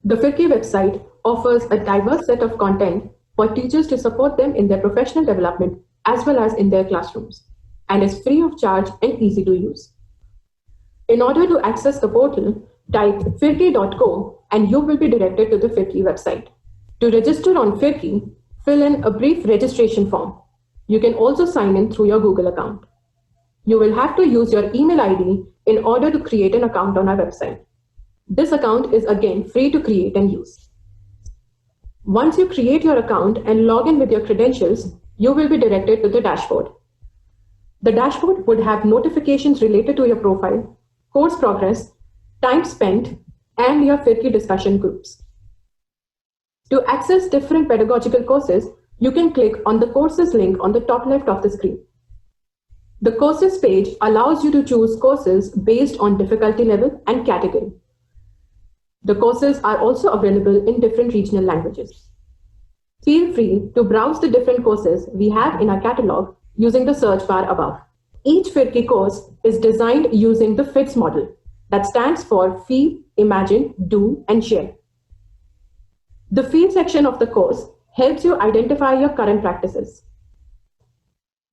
The Firki website offers a diverse set of content for teachers to support them in their professional development as well as in their classrooms, and is free of charge and easy to use. In order to access the portal, type firki.co and you will be directed to the Firki website. To register on Firki, fill in a brief registration form. You can also sign in through your Google account. You will have to use your email ID in order to create an account on our website. This account is again free to create and use. Once you create your account and log in with your credentials, you will be directed to the dashboard. The dashboard would have notifications related to your profile, course progress, time spent, and your Firki discussion groups. To access different pedagogical courses, you can click on the courses link on the top left of the screen. The courses page allows you to choose courses based on difficulty level and category. The courses are also available in different regional languages. Feel free to browse the different courses we have in our catalog using the search bar above. Each Firki course is designed using the FITS model that stands for Feel, Imagine, Do, and Share. The Feel section of the course helps you identify your current practices.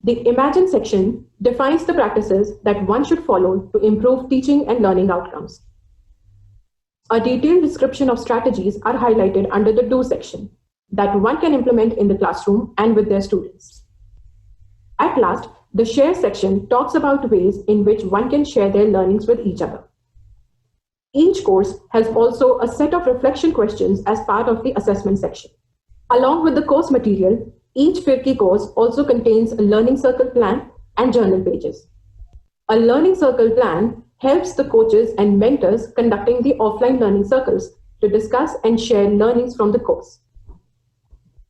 The Imagine section defines the practices that one should follow to improve teaching and learning outcomes. A detailed description of strategies are highlighted under the Do section that one can implement in the classroom and with their students. At last, the Share section talks about ways in which one can share their learnings with each other. Each course has also a set of reflection questions as part of the assessment section. Along with the course material, each Firki course also contains a learning circle plan and journal pages. A learning circle plan helps the coaches and mentors conducting the offline learning circles to discuss and share learnings from the course.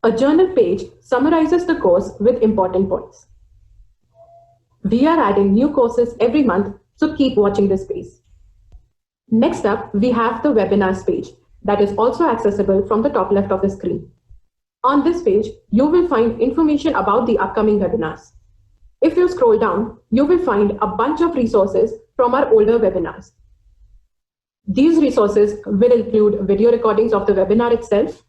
A journal page summarizes the course with important points. We are adding new courses every month, so keep watching this space. Next up, we have the webinars page that is also accessible from the top left of the screen. On this page, you will find information about the upcoming webinars. If you scroll down, you will find a bunch of resources from our older webinars. These resources will include video recordings of the webinar itself,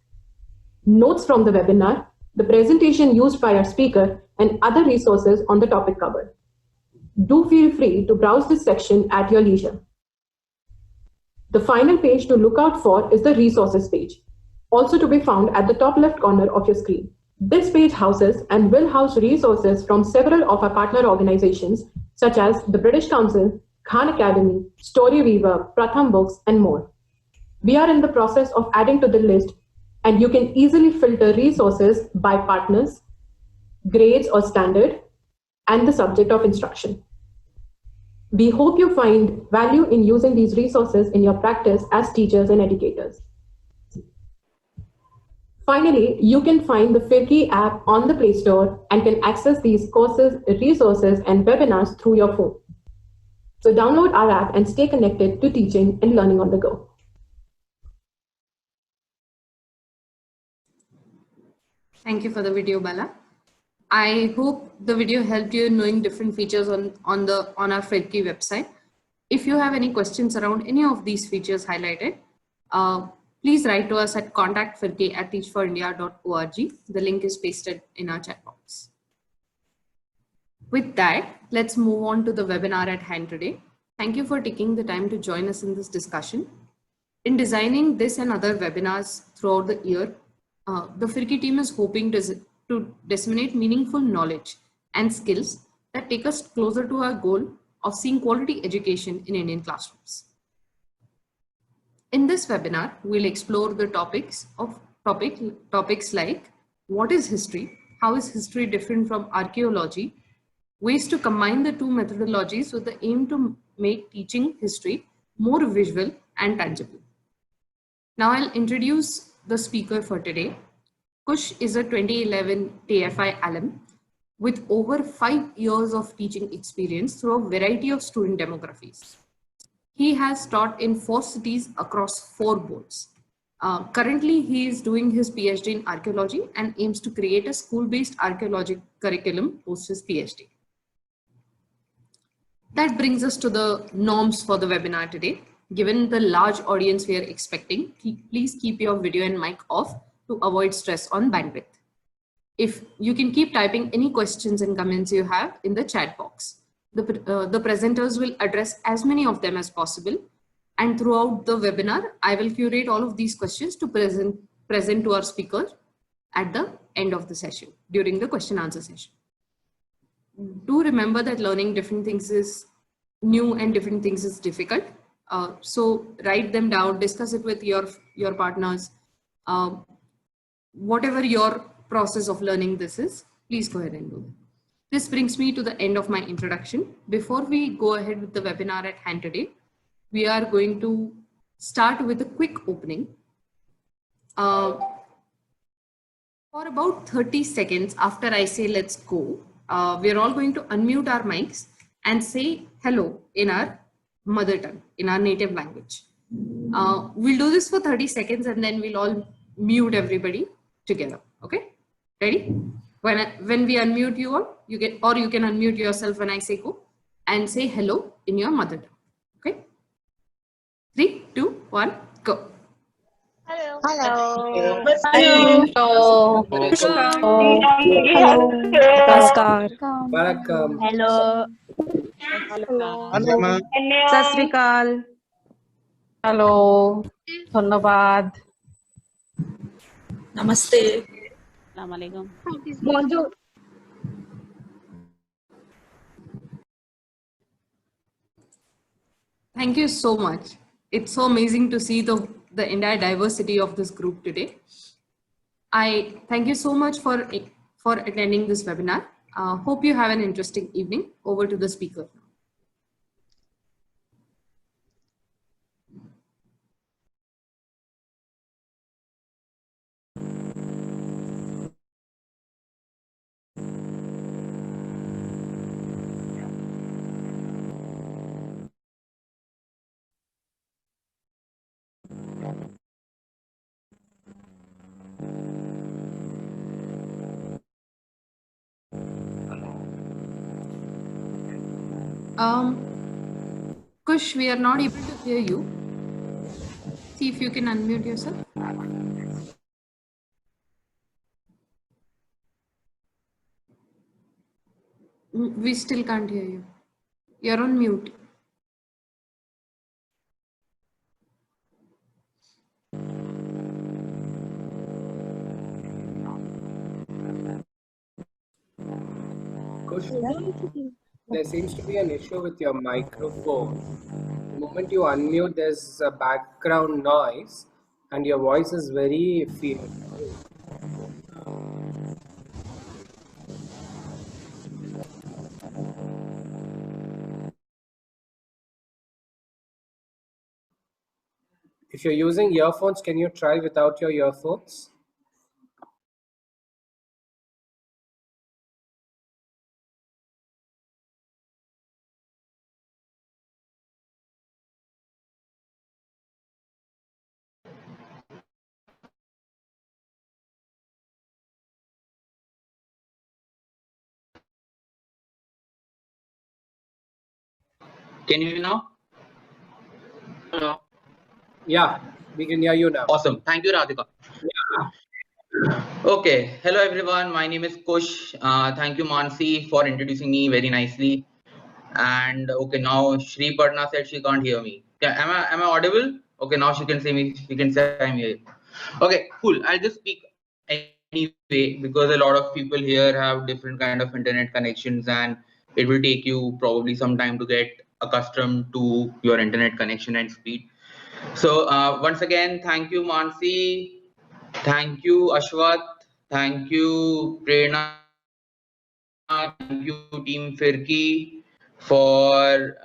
notes from the webinar, the presentation used by our speaker, and other resources on the topic covered. Do feel free to browse this section at your leisure. The final page to look out for is the resources page, also to be found at the top left corner of your screen. This page houses and will house resources from several of our partner organizations, such as the British Council, Khan Academy, Storyweaver, Pratham Books, and more. We are in the process of adding to the list, and you can easily filter resources by partners, grades or standard, and the subject of instruction. We hope you find value in using these resources in your practice as teachers and educators. Finally, you can find the Firki app on the Play Store and can access these courses, resources, and webinars through your phone. So download our app and stay connected to teaching and learning on the go. Thank you for the video, Bala. I hope the video helped you in knowing different features on our Firki website. If you have any questions around any of these features highlighted, please write to us at contact@firki@teachforindia.org. The link is pasted in our chat box. With that, let's move on to the webinar at hand today. Thank you for taking the time to join us in this discussion. In designing this and other webinars throughout the year, the Firki team is hoping to disseminate meaningful knowledge and skills that take us closer to our goal of seeing quality education in Indian classrooms. In this webinar, we'll explore the topics like what is history, how is history different from archaeology, ways to combine the two methodologies with the aim to make teaching history more visual and tangible. Now I'll introduce the speaker for today. KUSH is a 2011 TFI alum with over 5 years of teaching experience through a variety of student demographies. He has taught in 4 cities across 4 boards. Currently, he is doing his PhD in archaeology and aims to create a school-based archaeology curriculum post his PhD. That brings us to the norms for the webinar today. Given the large audience we are expecting, please keep your video and mic off to avoid stress on bandwidth. If you can keep typing any questions and comments you have in the chat box. The presenters will address as many of them as possible. And throughout the webinar, I will curate all of these questions to present to our speaker at the end of the session, during the question answer session. Do remember that learning different things is new and different things is difficult. So write them down, discuss it with your partners. Whatever your process of learning this is, please go ahead and do that. This brings me to the end of my introduction. Before we go ahead with the webinar at hand today, we are going to start with a quick opening. For about 30 seconds after I say let's go, we're all going to unmute our mics and say hello in our mother tongue, in our native language. We'll do this for 30 seconds and then we'll all mute everybody together. Okay, ready? When we unmute you all, you can unmute yourself when I say go and say hello in your mother tongue. Okay, 3, 2, 1, go. Hello. Hello. Hello. Namaskar. Welcome. Hello. Hello. सत श्री अकाल. Hello, धन्यवाद. नमस्ते. अस्सलाम वालेकुम. Bonjour. Thank you so much. It's so amazing to see the entire diversity of this group today. I thank you so much for attending this webinar. Hope you have an interesting evening. Over to the speaker. Kush, we are not able to hear you. See if you can unmute yourself. We still can't hear you. You're on mute. Kush, there seems to be an issue with your microphone. The moment you unmute, there's a background noise and your voice is very feeble. If you're using earphones, can you try without your earphones? Can you hear now? Hello. Yeah, we can hear you now. Awesome. Thank you, Radhika. Yeah. Okay. Hello, everyone. My name is Kush. Thank you, Mansi, for introducing me very nicely. And okay, now Shri Padna said she can't hear me. Yeah, am I audible? Okay, now she can say me. She can say I'm here. Okay, cool. I'll just speak anyway because a lot of people here have different kind of internet connections, and it will take you probably some time to get accustomed to your internet connection and speed. So once again, thank you, Mansi. Thank you, Ashwat. Thank you, Prerna. Thank you, Team Firki, for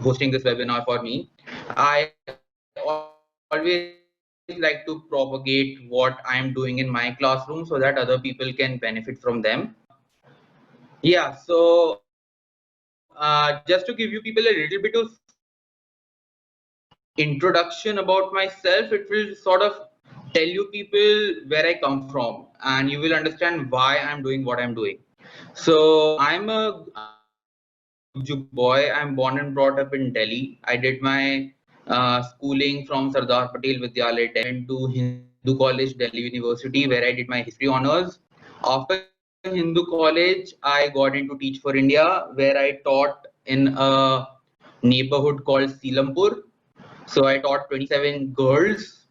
hosting this webinar for me. I always like to propagate what I'm doing in my classroom so that other people can benefit from them. Yeah, so just to give you people a little bit of introduction about myself, it will sort of tell you people where I come from, and you will understand why I'm doing what I'm doing. So I'm a boy. I'm born and brought up in Delhi. I did my schooling from Sardar Patel Vidyalaya, Delhi, to Hindu College, Delhi University, where I did my history honors. After Hindu College, I got into Teach for India, where I taught in a neighborhood called Silampur. So I taught 27 girls.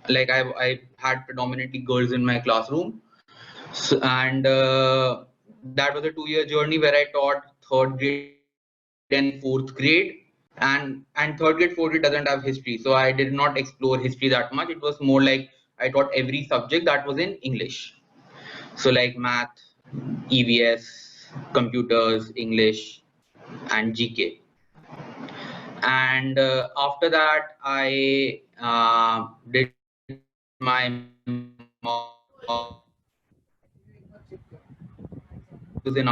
Like I had predominantly girls in my classroom. So, and that was a 2-year journey where I taught third grade and fourth grade. And third grade, fourth grade doesn't have history. So I did not explore history that much. It was more like I taught every subject that was in English. So like math, EVS, computers, English, and GK. And after that, I did my was in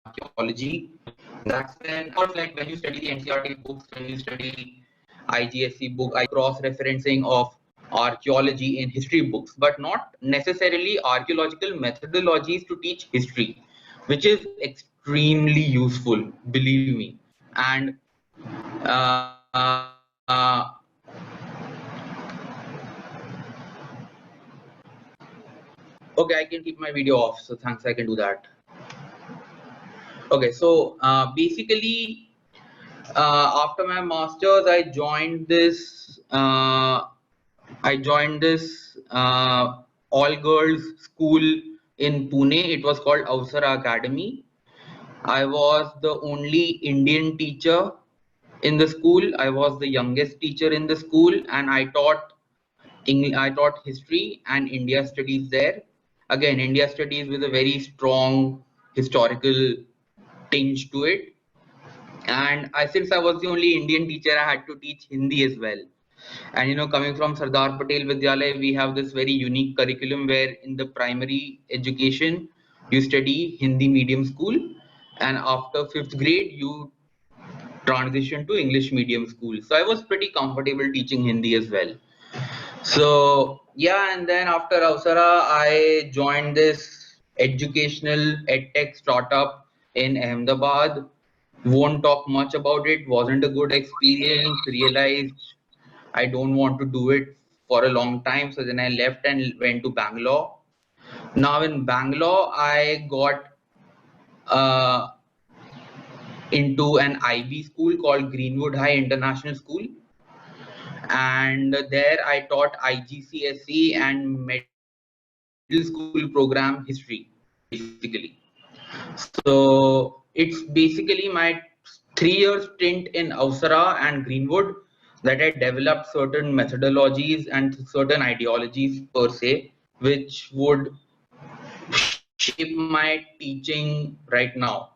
archaeology. That's when, or like when you study the NCERT books, when you study IGSC book, I cross-referencing of archaeology in history books, but not necessarily archaeological methodologies to teach history, which is extremely useful, believe me. And uh, uh, okay, I can keep my video off, so thanks, I can do that. Okay, so basically, after my masters, I joined this all-girls school in Pune. It was called Avsara Academy. I was the only Indian teacher in the school. I was the youngest teacher in the school, and I taught history and India studies there. Again, India studies with a very strong historical tinge to it. And since I was the only Indian teacher, I had to teach Hindi as well. And you know, coming from Sardar Patel Vidyalaya, we have this very unique curriculum where in the primary education, you study Hindi medium school, and after 5th grade, you transition to English medium school. So I was pretty comfortable teaching Hindi as well. So yeah, and then after Avsara, I joined this educational edtech startup in Ahmedabad. Won't talk much about it. Wasn't a good experience. Realized I don't want to do it for a long time. So then I left and went to Bangalore. Now in Bangalore, I got into an IB school called Greenwood High International School. And there I taught IGCSE and middle school program history, basically. So it's basically my 3-year stint in Avsara and Greenwood that I developed certain methodologies and certain ideologies per se, which would shape my teaching right now.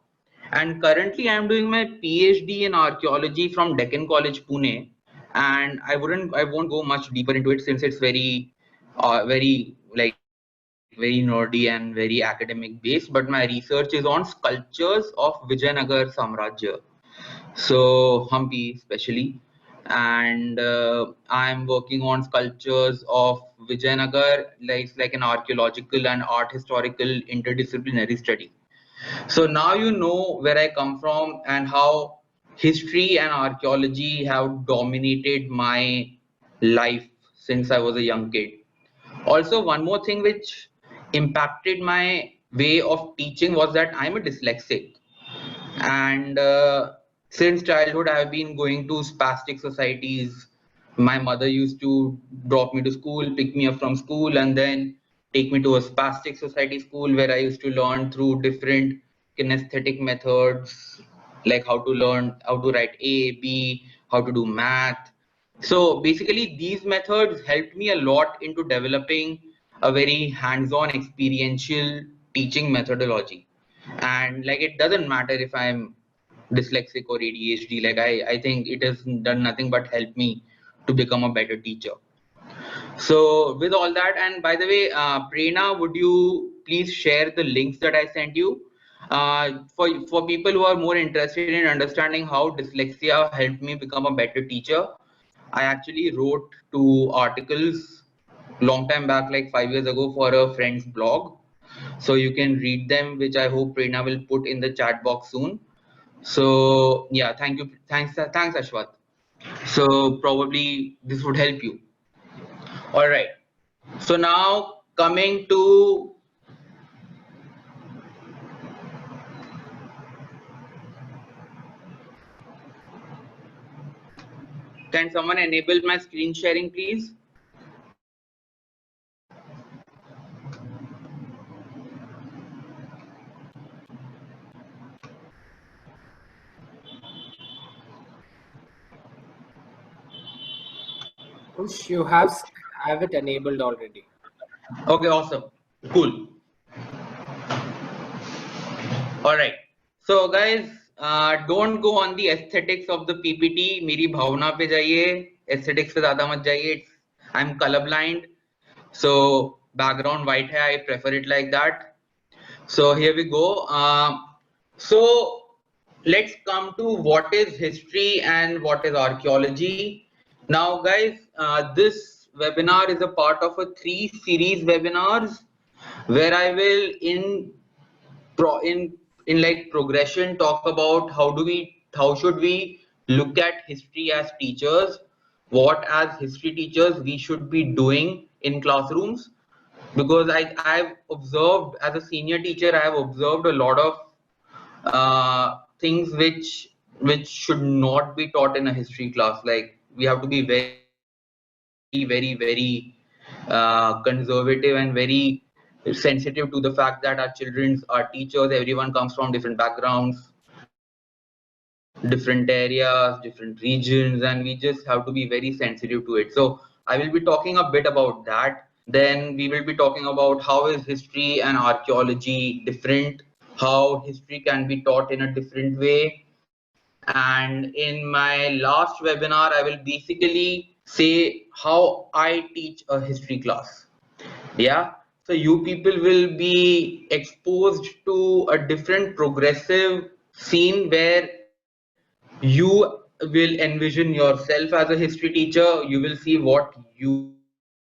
And currently I'm doing my PhD in archaeology from Deccan College, Pune. And I won't go much deeper into it since it's very very nerdy and very academic based, but my research is on sculptures of Vijayanagar Samrajya, so Hampi especially, and I'm working on sculptures of Vijayanagar, like an archaeological and art historical interdisciplinary study. So now you know where I come from and how history and archaeology have dominated my life since I was a young kid. Also, one more thing which impacted my way of teaching was that I'm a dyslexic. And since childhood, I've been going to spastic societies. My mother used to drop me to school, pick me up from school, and then take me to a spastic society school where I used to learn through different kinesthetic methods, like how to learn how to write A, B, how to do math. So basically, these methods helped me a lot into developing a very hands-on experiential teaching methodology. And like, it doesn't matter if I'm dyslexic or ADHD, like I think it has done nothing but help me to become a better teacher. So with all that, and by the way, Prerna, would you please share the links that I sent you for people who are more interested in understanding how dyslexia helped me become a better teacher? I actually wrote 2 articles long time back, like 5 years ago, for a friend's blog. So you can read them, which I hope Prerna will put in the chat box soon. So yeah, thank you. Thanks Ashwath. So probably this would help you. All right. So now coming to can someone enable my screen sharing, please? Kush, you have it enabled already. Okay, awesome. Cool. All right. So guys, don't go on the aesthetics of the PPT. मेरी भावना पे जाइए. Aesthetics पे ज़्यादा मत जाइए. I'm colorblind. So background white hai. I prefer it like that. So here we go. So let's come to what is history and what is archaeology. Now guys, this webinar is a part of a 3 series webinars where I will in like progression talk about how should we look at history as teachers, what as history teachers we should be doing in classrooms, because I've observed as a senior teacher, I have observed a lot of things which should not be taught in a history class. Like we have to be very conservative and very sensitive to the fact that our children, our teachers, everyone comes from different backgrounds, different areas, different regions, and we just have to be very sensitive to it. So I will be talking a bit about that. Then we will be talking about how is history and archaeology different, how history can be taught in a different way. And in my last webinar, I will basically say how I teach a history class. Yeah. So you people will be exposed to a different progressive scene where you will envision yourself as a history teacher. You will see what you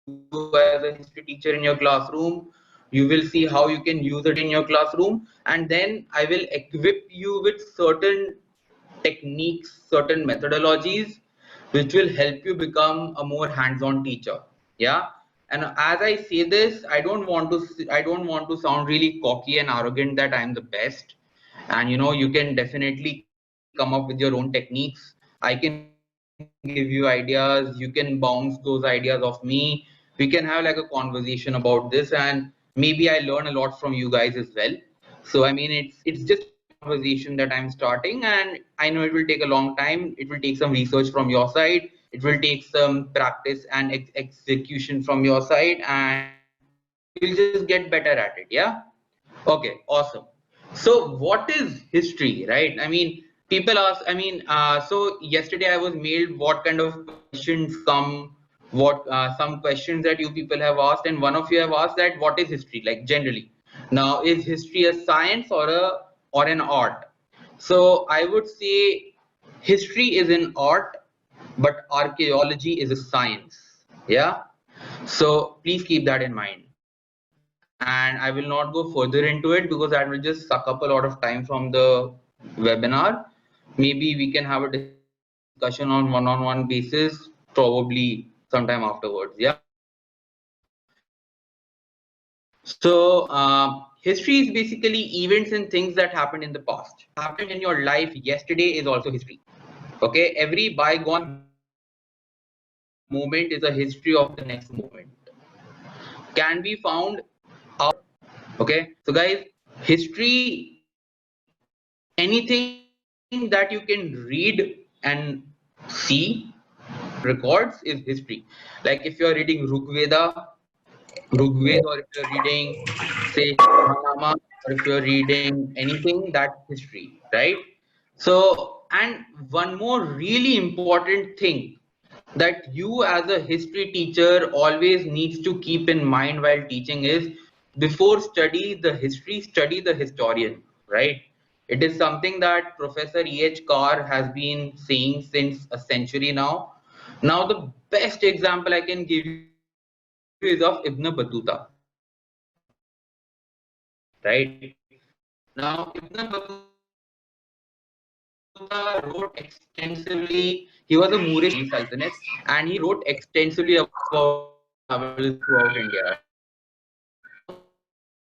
do as a history teacher in your classroom. You will see how you can use it in your classroom, and then I will equip you with certain techniques, certain methodologies, which will help you become a more hands-on teacher. Yeah. And as I say this, I don't want to sound really cocky and arrogant that I'm the best. And you can definitely come up with your own techniques. I can give you ideas. You can bounce those ideas off me. We can have like a conversation about this, and maybe I learn a lot from you guys as well. So I mean, it's just a conversation that I'm starting, and I know it will take a long time. It will take some research from your side. It will take some practice and execution from your side, and we'll just get better at it. Yeah. Okay, awesome. So what is history, right? I mean, people ask, so yesterday I was mailed what kind of questions come, some questions that you people have asked, and one of you have asked that what is history, like generally. Now, is history a science or an art? So I would say history is an art, but archaeology is a science. Yeah. So please keep that in mind. And I will not go further into it because that will just suck up a lot of time from the webinar. Maybe we can have a discussion on one-on-one basis, probably sometime afterwards. Yeah. So history is basically events and things that happened in the past. Happened in your life yesterday is also history. Okay, every bygone moment is a history of the next moment. Can be found out. Okay, so guys, history, anything that you can read and see records is history. Like if you're reading Rigveda, or if you're reading, say, Shahnama, or if you're reading anything, that's history, right? So, and one more really important thing that you as a history teacher always needs to keep in mind while teaching is, before study the history, study the historian, right? It is something that Professor E.H. Carr has been saying since a century now. Now, the best example I can give you is is of Ibn Battuta. Right now, Ibn Battuta wrote extensively. He was a Moorish Sultanate, and he wrote extensively about travels throughout India.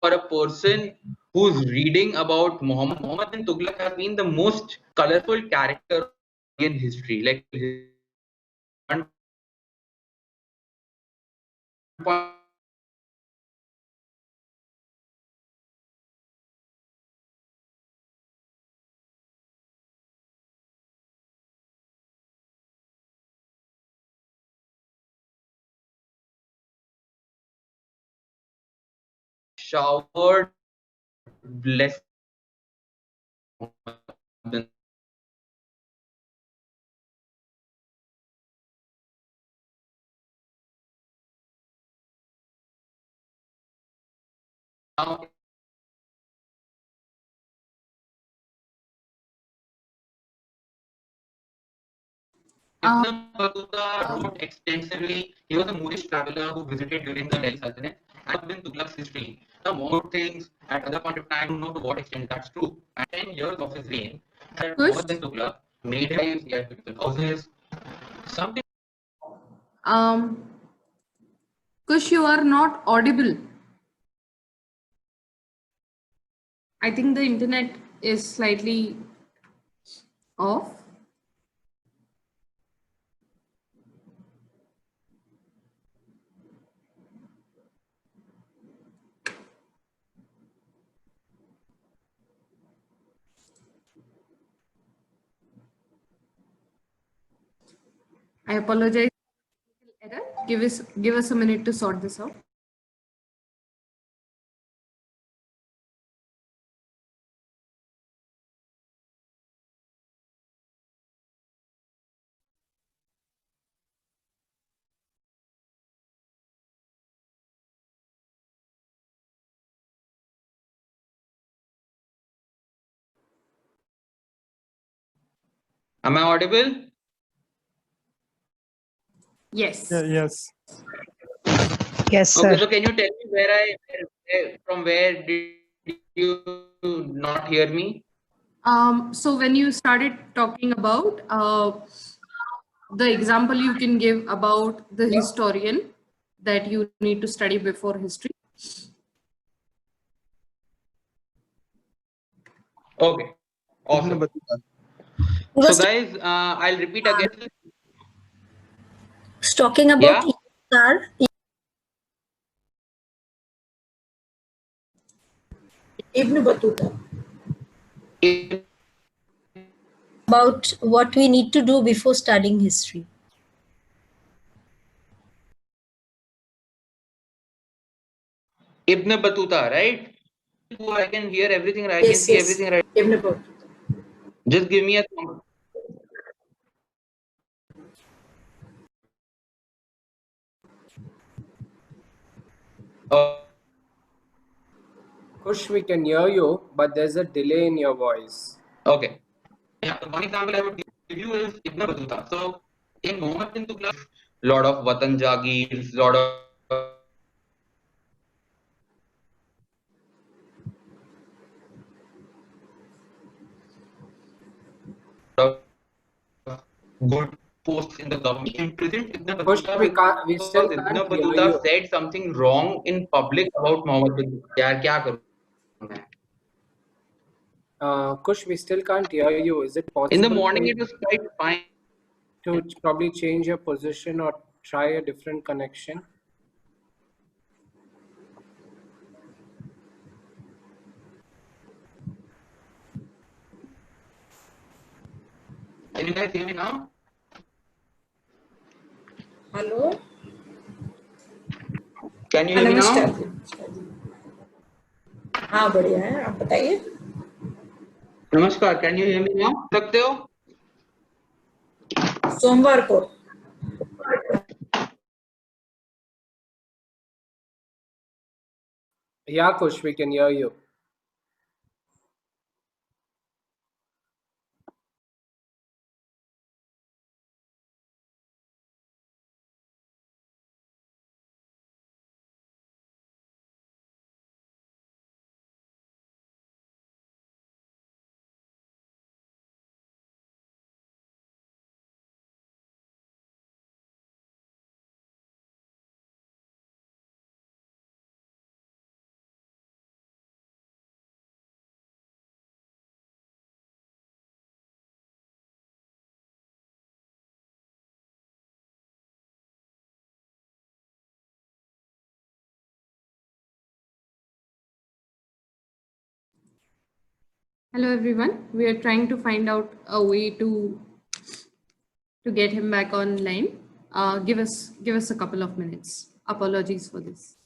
For a person who's reading about Muhammad bin Tughlaq has been the most colorful character in history. Like one point showered blessings. Now, Ibn Battuta wrote extensively. He was a Moorish traveler who visited during the Delhi Sultanate and been Tughlaq's history. Now, more things at other point of time, I don't know to what extent that's true. And 10 years of his reign, Muhammad bin Tughlaq made his, he had beautiful houses. Something. Kush, you are not audible. I think the internet is slightly off. I apologize. Error. Give us a minute to sort this out. Am I audible? Yes. Yes. Yes, sir. Okay, so can you tell me from where did you not hear me? So when you started talking about the example you can give about the historian that you need to study before history. Okay, awesome. So guys, I'll repeat again. Talking about Yeah? Ibn Battuta. Ibn About what we need to do before studying history. Battuta, right? I can hear everything. I can see everything right. Ibn Battuta. Just give me a Kush, we can hear you, but there's a delay in your voice. Okay. Yeah, one example I would give you is Ibn Battuta. So in Muhammad bin Tughlaq, lot of Watan Jagirs, lot of good posts in the government. Imprisoned Ibn Kush, Battuta we still because Ibn can't hear Battuta you. said something wrong in public about Muhammad bin Tughlaq. यार क्या करूं मैं? Kush, we still can't hear you. Is it possible In the morning it was quite fine. to probably change your position or try a different connection? Can you guys hear me now? Hello. Can you hear me now? हाँ बढ़िया है आप बताइए नमस्कार, can you hear me now? सकते हो? सोमवार को Yeah, Kush, we can hear you. Hello everyone. We are trying to find out a way to get him back online. Give us a couple of minutes. Apologies for this.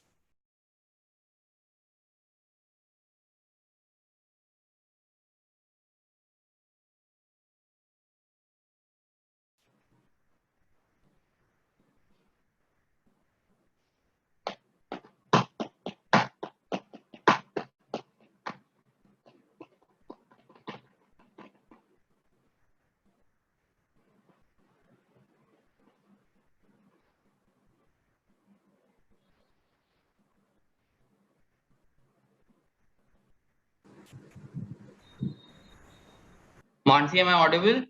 Mansi, am I audible?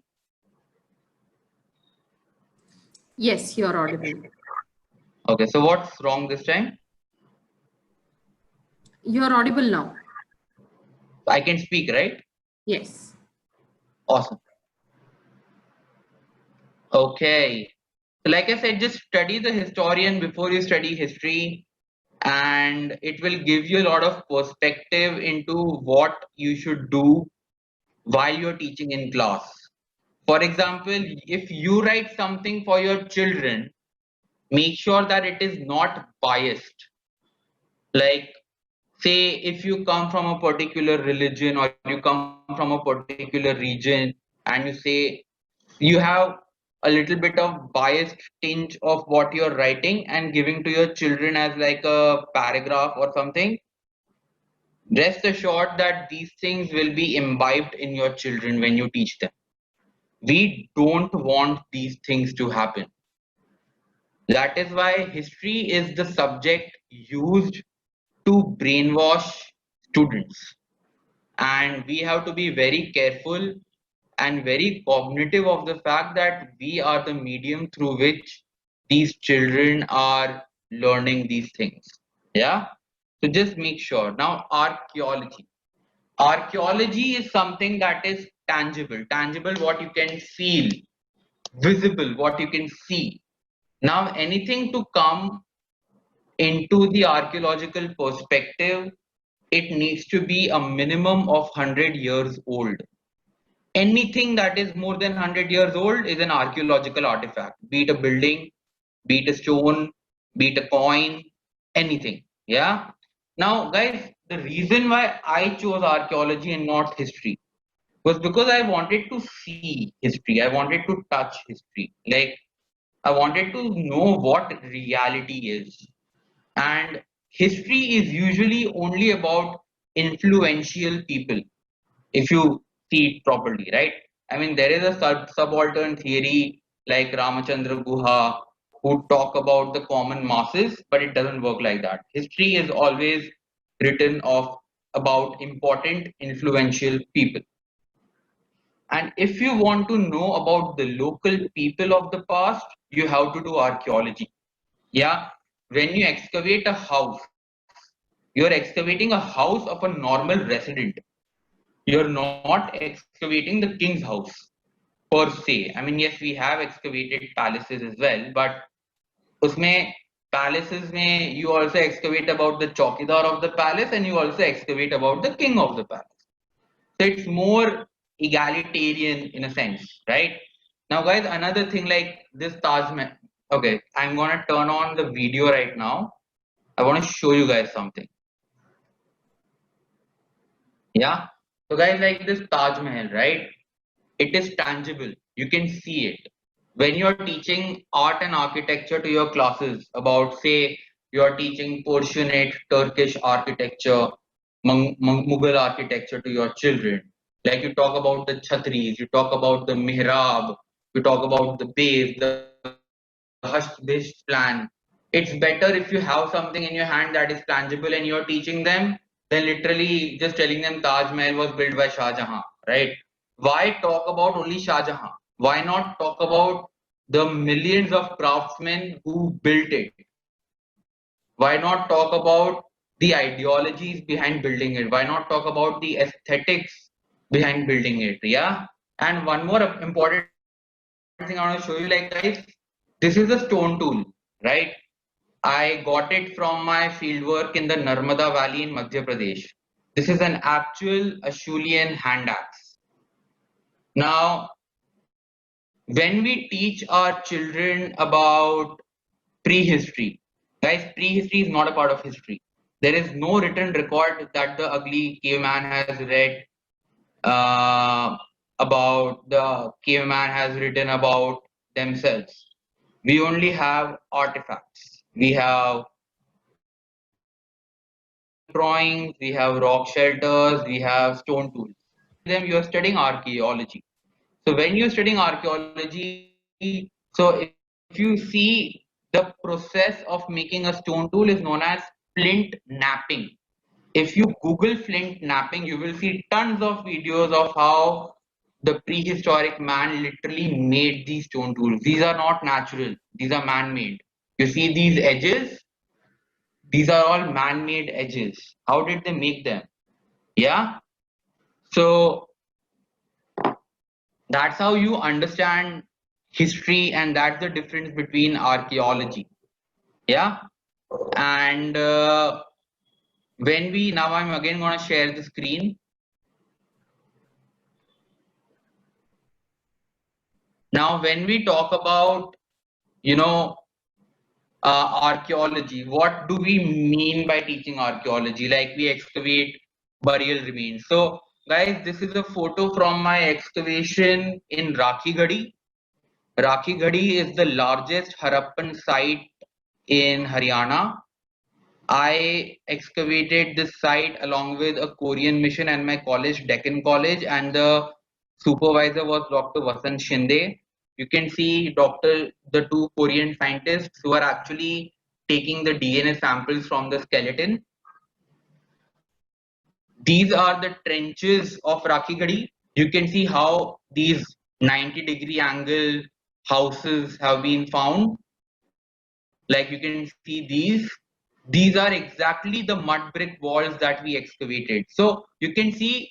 Yes, you're audible. Okay, so what's wrong this time? You're audible now. I can speak, right? Yes. Awesome. Okay. So like I said, just study the historian before you study history, and it will give you a lot of perspective into what you should do while you're teaching in class. For example, if you write something for your children, make sure that it is not biased. Like, say, if you come from a particular religion or you come from a particular region and you say you have a little bit of biased tinge of what you're writing and giving to your children as like a paragraph or something, rest assured that these things will be imbibed in your children when you teach them. We don't want these things to happen. That is why history is the subject used to brainwash students. And we have to be very careful and very cognitive of the fact that we are the medium through which these children are learning these things. Yeah. So just make sure. Now, archaeology. Archaeology is something that is tangible. Tangible, what you can feel. Visible, what you can see. Now, anything to come into the archaeological perspective, it needs to be a minimum of 100 years old. Anything that is more than 100 years old is an archaeological artifact, be it a building, be it a stone, be it a coin, anything. Yeah. Now, guys, the reason why I chose archaeology and not history was because I wanted to see history. I wanted to touch history. Like, I wanted to know what reality is. And history is usually only about influential people, if you see it properly, right? I mean, there is a subaltern theory like Ramachandra Guha who talk about the common masses, but it doesn't work like that. History is always written of about important influential people. And if you want to know about the local people of the past, you have to do archaeology. Yeah, when you excavate a house, you're excavating a house of a normal resident. You're not excavating the king's house per se. I mean, yes, we have excavated palaces as well, but usme palaces mein you also excavate about the chowkidar of the palace and you also excavate about the king of the palace. So it's more egalitarian in a sense, right? Now, guys, another thing like this Taj Mahal. Okay, I'm gonna turn on the video right now. I want to show you guys something. Yeah. So guys, like this Taj Mahal, right? It is tangible. You can see it. When you're teaching art and architecture to your classes about, say, you're teaching Persianate Turkish architecture, Mughal architecture to your children. Like you talk about the chhatris, you talk about the mihrab, you talk about the base, the hush-based plan. It's better if you have something in your hand that is tangible and you're teaching them than literally just telling them Taj Mahal was built by Shah Jahan, right? Why talk about only Shah Jahan? Why not talk about the millions of craftsmen who built it? Why not talk about the ideologies behind building it? Why not talk about the aesthetics behind building it? Yeah. And one more important thing I want to show you, like guys, this is a stone tool, right? I got it from my fieldwork in the Narmada Valley in Madhya Pradesh. This is an actual Acheulean hand axe. Now, when we teach our children about prehistory, guys, prehistory is not a part of history. There is no written record that the ugly caveman has read about the caveman has written about themselves. We only have artifacts. We have drawings, we have rock shelters, we have stone tools. Then you are studying archaeology. So when you're studying archaeology, so if you see the process of making a stone tool is known as flint knapping. If you Google flint knapping, you will see tons of videos of how the prehistoric man literally made these stone tools. These are not natural, these are man-made. You see these edges, these are all man-made edges. How did they make them? Yeah. So that's how you understand history, and that's the difference between archaeology. Yeah. And when we now, I'm again going to share the screen. Now, when we talk about, you know, archaeology, what do we mean by teaching archaeology? Like we excavate burial remains. So guys, this is a photo from my excavation in Rakhigarhi. Rakhigarhi is the largest Harappan site in Haryana. I excavated this site along with a Korean mission and my college, Deccan College, and the supervisor was Dr. Vasant Shinde. You can see the two Korean scientists who are actually taking the DNA samples from the skeleton. These are the trenches of Rakhigarhi. You can see how these 90-degree angle houses have been found. Like you can see these are exactly the mud brick walls that we excavated. So you can see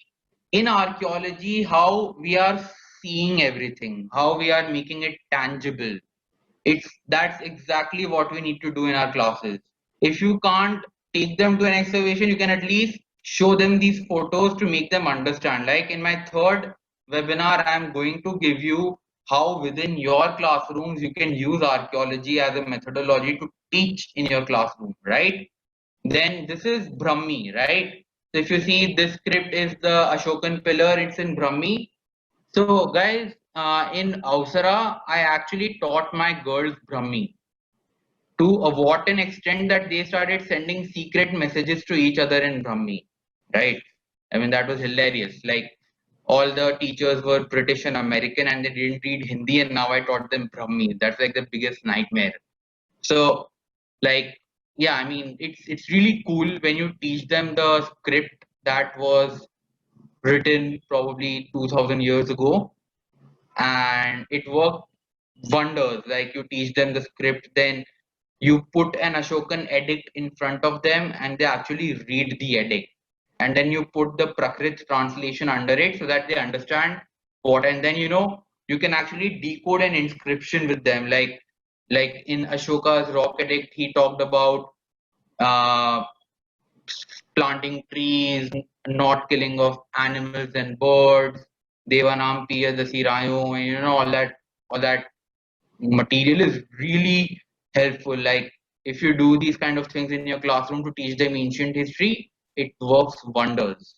in archaeology how we are seeing everything, how we are making it tangible. That's exactly what we need to do in our classes. If you can't take them to an excavation, you can at least show them these photos to make them understand. Like in my third webinar, I am going to give you how within your classrooms you can use archaeology as a methodology to teach in your classroom, right? Then this is Brahmi, right? So if you see this script is the Ashokan pillar, it's in Brahmi. So guys, in Ausara, I actually taught my girls Brahmi to what an extent that they started sending secret messages to each other in Brahmi, right? I mean, that was hilarious. Like all the teachers were British and American and they didn't read Hindi, and now I taught them Brahmi. That's like the biggest nightmare. So like, yeah, I mean, it's really cool when you teach them the script that was written probably 2000 years ago, and it worked wonders. Like you teach them the script, then you put an Ashokan edict in front of them and they actually read the edict, and then you put the Prakrit translation under it so that they understand what, and then you can actually decode an inscription with them. Like in Ashoka's rock edict, he talked about uh, planting trees, not killing of animals and birds, Devanam Piya Dasirayo, and all that material is really helpful. Like if you do these kind of things in your classroom to teach them ancient history, it works wonders.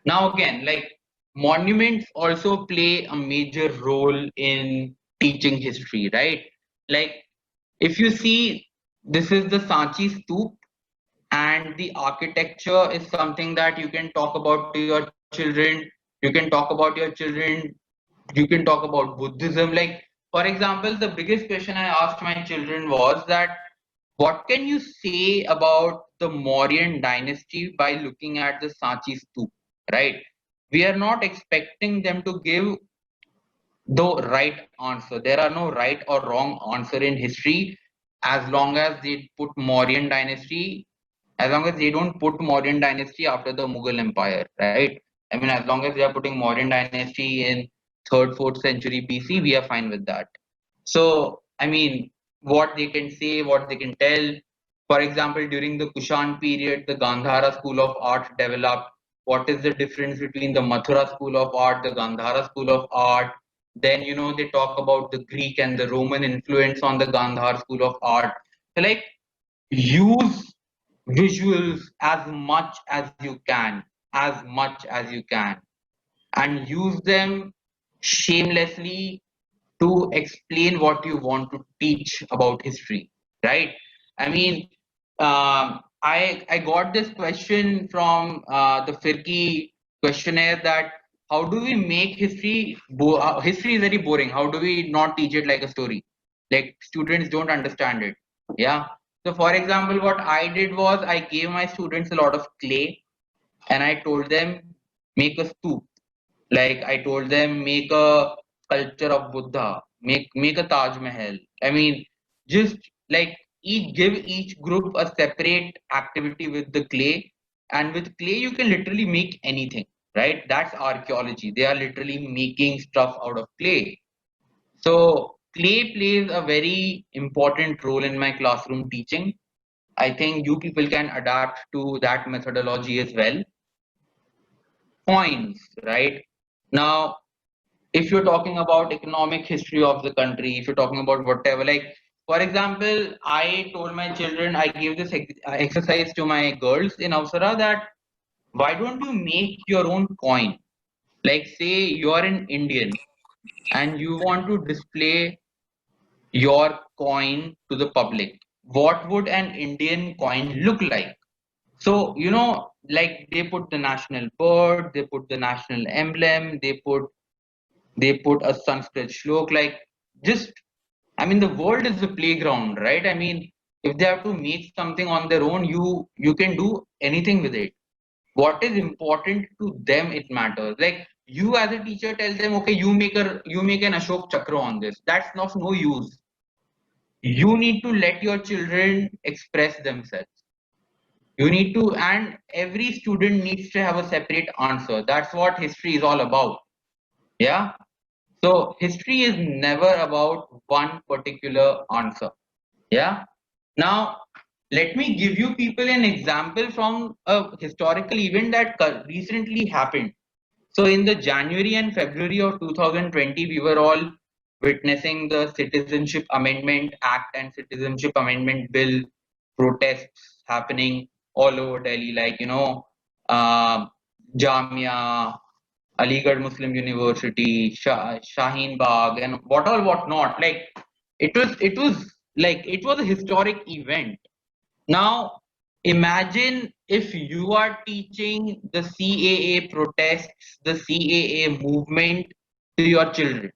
Now again, like monuments also play a major role in teaching history, right? Like if you see, this is the Sanchi Stoop, and the architecture is something that you can talk about to your children. You can talk about your children. You can talk about Buddhism. Like for example, the biggest question I asked my children was that what can you say about the Mauryan dynasty by looking at the Sanchi Stoop, right? We are not expecting them to give the right answer. There are no right or wrong answer in history, as long as they put Mauryan dynasty, as long as they don't put Mauryan dynasty after the Mughal Empire, right? I mean, as long as they are putting Mauryan dynasty in 3rd, 4th century BC, we are fine with that. So, I mean, what they can say, what they can tell, For example, during the Kushan period, the Gandhara school of art developed. What is the difference between the Mathura school of art, the Gandhara school of art? Then, they talk about the Greek and the Roman influence on the Gandhara school of art. So, like, use visuals as much as you can, and use them shamelessly to explain what you want to teach about history, right? I mean, I got this question from the Firki questionnaire, that how do we make history? History is very boring. How do we not teach it like a story? Like, students don't understand it. Yeah. So, for example, what I did was I gave my students a lot of clay, and I told them, make a stoop. Like, I told them, make a sculpture of Buddha, make a Taj Mahal. I mean, just like give each group a separate activity with the clay, and with clay you can literally make anything, right? That's archaeology. They are literally making stuff out of clay. So clay plays a very important role in my classroom teaching. I think you people can adapt to that methodology as well. Coins, right? Now, if you're talking about economic history of the country, if you're talking about whatever, like, for example, I told my children, I gave this exercise to my girls in Avsara, that why don't you make your own coin? Like, say you're an Indian and you want to display your coin to the public. What would an Indian coin look like? So, like, they put the national bird, they put the national emblem, they put a Sanskrit shlok, like, just, I mean, the world is the playground, right? I mean, if they have to make something on their own, you can do anything with it. What is important to them, it matters. Like, you as a teacher tell them, okay, you make an Ashok Chakra on this. That's of no use. You need to let your children express themselves. You need to, and every student needs to have a separate answer. That's what history is all about. Yeah. So history is never about one particular answer. Yeah. Now, let me give you people an example from a historical event that recently happened. So in the January and February of 2020, we were all witnessing the Citizenship Amendment Act and Citizenship Amendment Bill protests happening all over Delhi, like, Jamia, Aligarh Muslim University, Shaheen Bagh, and what not. Like, it was a historic event. Now, imagine if you are teaching the CAA protests, the CAA movement to your children.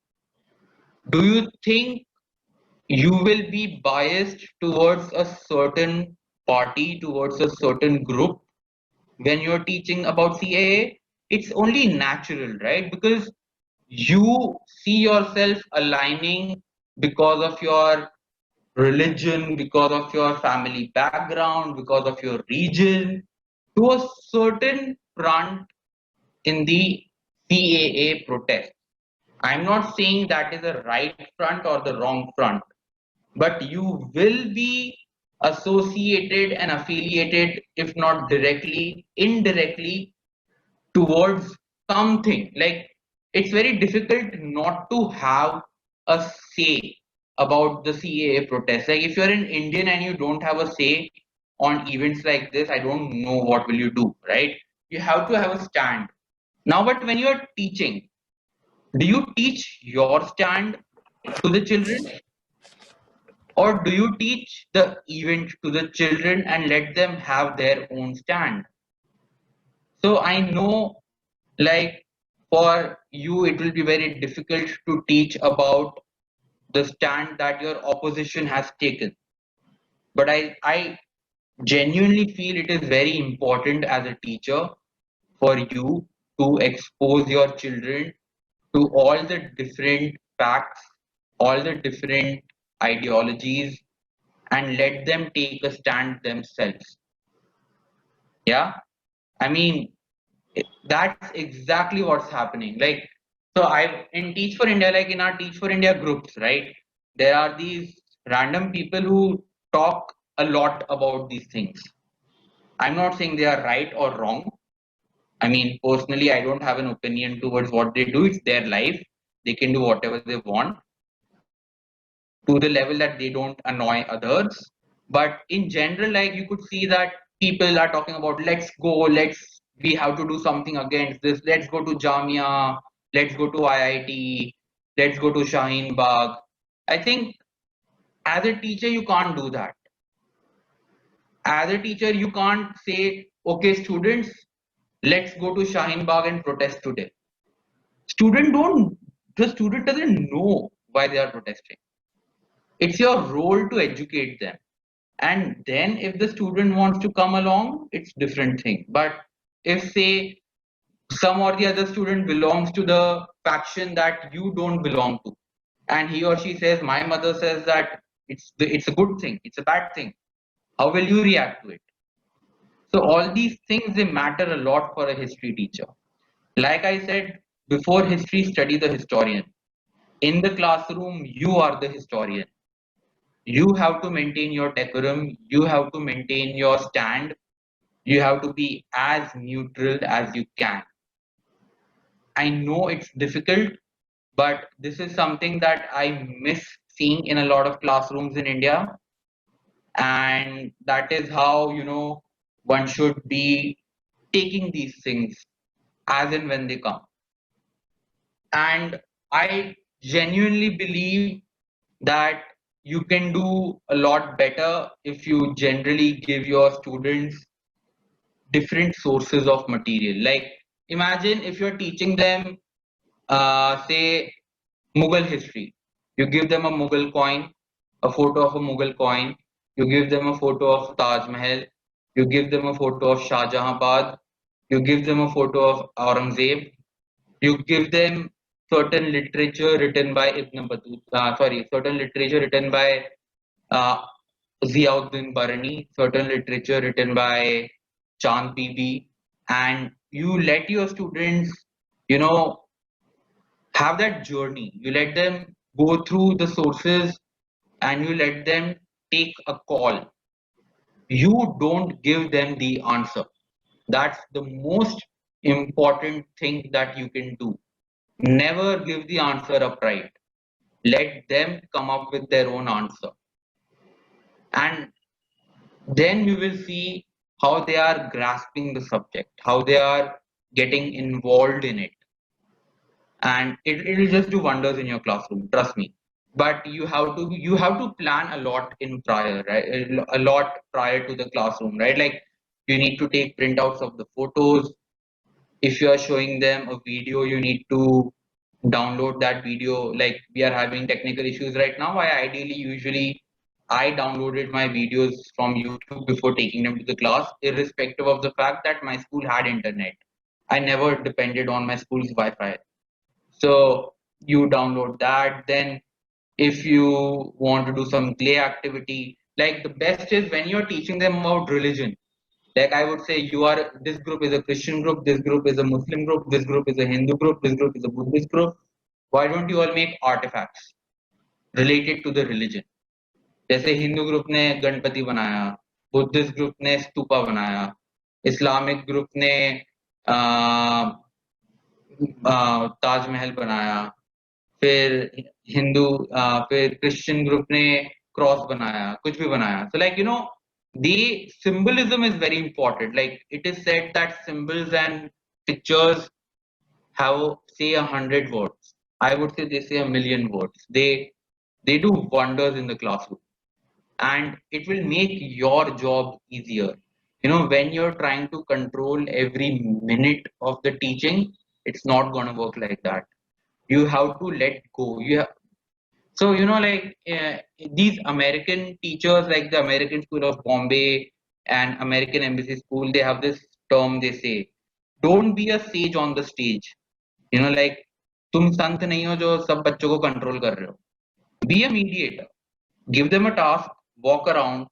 Do you think you will be biased towards a certain party, towards a certain group when you're teaching about CAA? It's only natural, right? Because you see yourself aligning because of your religion, because of your family background, because of your region, to a certain front in the CAA protest. I'm not saying that is the right front or the wrong front, but you will be associated and affiliated, if not directly, indirectly, towards something. Like, it's very difficult not to have a say about the CAA protest. Like, if you're an Indian and you don't have a say on events like this, I don't know what will you do, right? You have to have a stand. Now, but when you're teaching, do you teach your stand to the children, or do you teach the event to the children and let them have their own stand? So I know, like, for you, it will be very difficult to teach about the stand that your opposition has taken. But I genuinely feel it is very important as a teacher for you to expose your children to all the different facts, all the different ideologies, and let them take a stand themselves. Yeah. I mean, that's exactly what's happening. Like, so I in Teach for India, like in our Teach for India groups, right? There are these random people who talk a lot about these things. I'm not saying they are right or wrong. I mean, personally, I don't have an opinion towards what they do. It's their life. They can do whatever they want to the level that they don't annoy others. But in general, like you could see that people are talking about, we have to do something against this. Let's go to Jamia. Let's go to IIT. Let's go to Shaheen Bagh. I think as a teacher, you can't do that. As a teacher, you can't say, okay, students, let's go to Shaheen Bagh and protest today. The student doesn't know why they are protesting. It's your role to educate them. And then if the student wants to come along, it's different thing. But if say some or the other student belongs to the faction that you don't belong to, and he or she says, my mother says that it's a good thing, it's a bad thing, how will you react to it? So all these things, they matter a lot for a history teacher. Like I said, before history, study the historian. In the classroom, you are the historian. You have to maintain your decorum, you have to maintain your stand, you have to be as neutral as you can. I know it's difficult, but this is something that I miss seeing in a lot of classrooms in India. And that is how, one should be taking these things as and when they come. And I genuinely believe that you can do a lot better if you generally give your students different sources of material. Like imagine if you're teaching them, say, Mughal history. You give them a Mughal coin, a photo of a Mughal coin. You give them a photo of Taj Mahal. You give them a photo of Shah Jahanabad. You give them a photo of Aurangzeb. You give them certain literature written by certain literature written by Ziauddin Barani, certain literature written by Chand Bibi, and you let your students, have that journey. You let them go through the sources and you let them take a call. You don't give them the answer. That's the most important thing that you can do. Never give the answer upright. Let them come up with their own answer. And then you will see how they are grasping the subject, how they are getting involved in it. And it will just do wonders in your classroom, trust me. But you have to plan a lot in prior, right? A lot prior to the classroom, right? Like you need to take printouts of the photos. If you are showing them a video, you need to download that video. Like we are having technical issues right now. Usually I downloaded my videos from YouTube before taking them to the class, irrespective of the fact that my school had internet. I never depended on my school's Wi-Fi. So you download that. Then if you want to do some play activity, like the best is when you're teaching them about religion. Like I would say, this group is a Christian group, this group is a Muslim group, this group is a Hindu group, this group is a Buddhist group. Why don't you all make artifacts related to the religion? जैसे Hindu group ने गणपति बनाया, Buddhist group ने स्तूपा बनाया, Islamic group ने ताजमहल बनाया, फिर फिर Christian group ने क्रॉस बनाया, कुछ भी बनाया. So like the symbolism is very important. Like it is said that symbols and pictures have say 100 words. I would say they say 1,000,000 words. They do wonders in the classroom, and it will make your job easier. When you're trying to control every minute of the teaching, it's not going to work like that. You have to let go. So like these American teachers, like the American School of Bombay and American Embassy School, they have this term. They say, don't be a sage on the stage. Like तुम संत नहीं हो जो सब बच्चों को control कर रहे हो. Be a mediator. Give them a task. Walk around.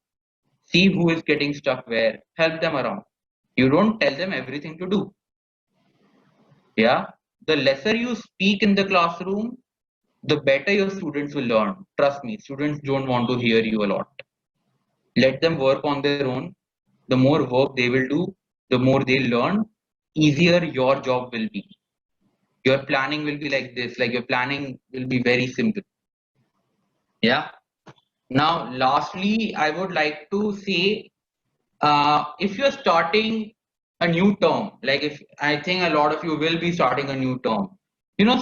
See who is getting stuck where. Help them around. You don't tell them everything to do. Yeah. The lesser you speak in the classroom, the better your students will learn. Trust me, students don't want to hear you a lot. Let them work on their own. The more work they will do, the more they learn, easier your job will be. Your planning will be like this, like your planning will be very simple. Yeah. Now, lastly, I would like to say, if you're starting a new term, like if I think a lot of you will be starting a new term,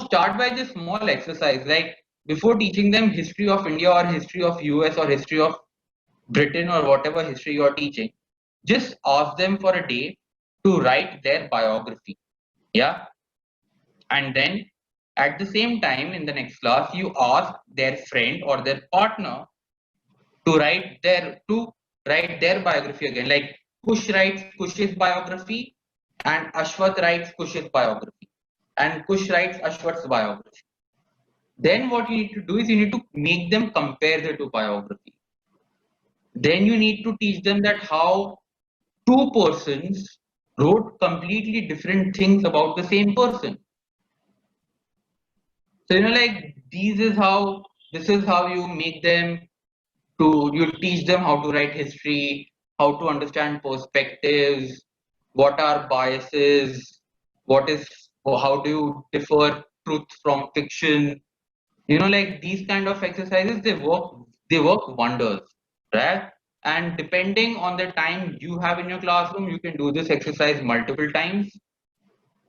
start by this small exercise, like before teaching them history of India or history of US or history of Britain or whatever history you're teaching, just ask them for a day to write their biography. Yeah. And then at the same time in the next class, you ask their friend or their partner to write their biography again. Like Kush writes Kush's biography and Ashwath writes Kush's biography and Kush writes Ashwath's biography. Then what you need to do is you need to make them compare the two biographies. Then you need to teach them that how two persons wrote completely different things about the same person. So like this is how you make them you teach them how to write history, how to understand perspectives, what are biases, how do you differ truth from fiction. Like these kind of exercises, they work wonders, right? And depending on the time you have in your classroom, you can do this exercise multiple times,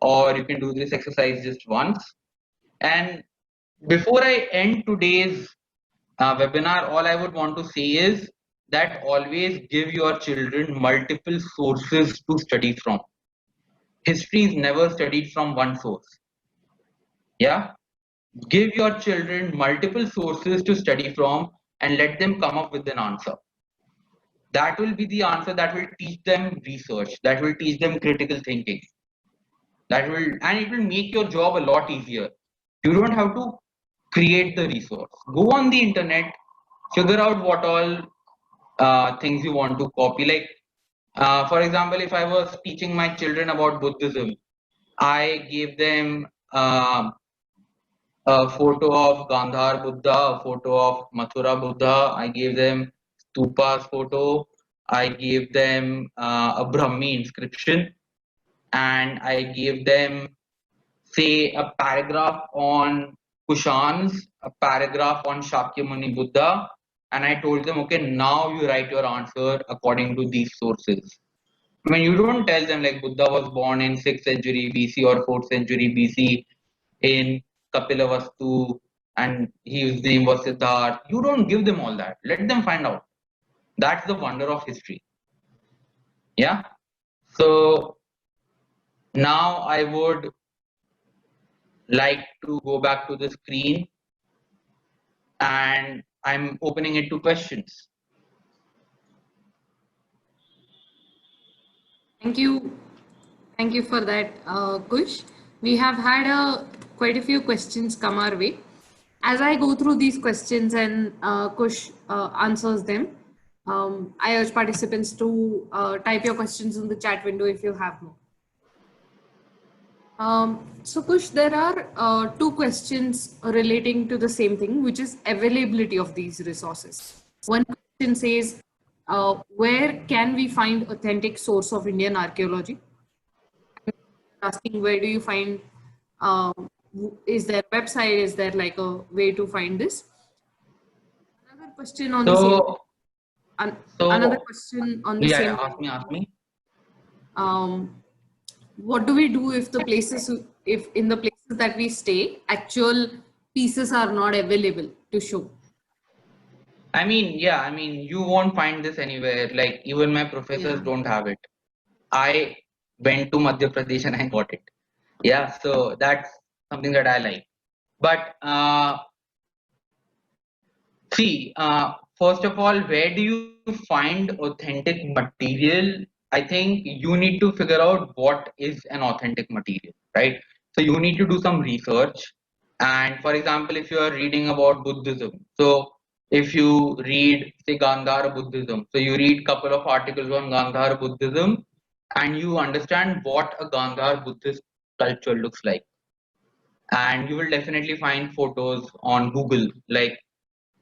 or you can do this exercise just once. And before I end today's webinar, all I would want to say is that always give your children multiple sources to study from. History is never studied from one source. Yeah. Give your children multiple sources to study from and let them come up with an answer. That will be the answer that will teach them research, that will teach them critical thinking. And it will make your job a lot easier. You don't have to create the resource. Go on the internet, figure out what all things you want to copy. Like, for example, if I was teaching my children about Buddhism, I gave them a photo of Gandhar Buddha, a photo of Mathura Buddha. I gave them Stupa's photo. I gave them a Brahmi inscription, and I gave them, say, a paragraph on Kushans, a paragraph on Shakyamuni Buddha, and I told them, okay, now you write your answer according to these sources. I mean, you don't tell them like Buddha was born in 6th century BC or 4th century BC in Kapilavastu and his name was Siddharth. You don't give them all that. Let them find out. That's the wonder of history. Yeah. So now I would like to go back to the screen and I'm opening it to questions. Thank you. Thank you for that, Kush. We have had quite a few questions come our way. As I go through these questions and Kush answers them, I urge participants to type your questions in the chat window if you have more. So Kush, there are two questions relating to the same thing, which is availability of these resources. One question says, where can we find authentic source of Indian archaeology? Asking where do you find, is there a website, is there like a way to find this? Another question on the same. Another question on the same. Ask me. What do we do if if in the places that we stay, actual pieces are not available to show? I mean, yeah, I mean, you won't find this anywhere. Like even my professors don't have it. I went to Madhya Pradesh and I got it. Yeah, so that's something that I like. But see, first of all, where do you find authentic material? I think you need to figure out what is an authentic material, right? So you need to do some research. And for example, if you are reading about Buddhism, so if you read, say, Gandhara Buddhism, so you read couple of articles on Gandhara Buddhism and you understand what a Gandhar Buddhist culture looks like. And you will definitely find photos on Google, like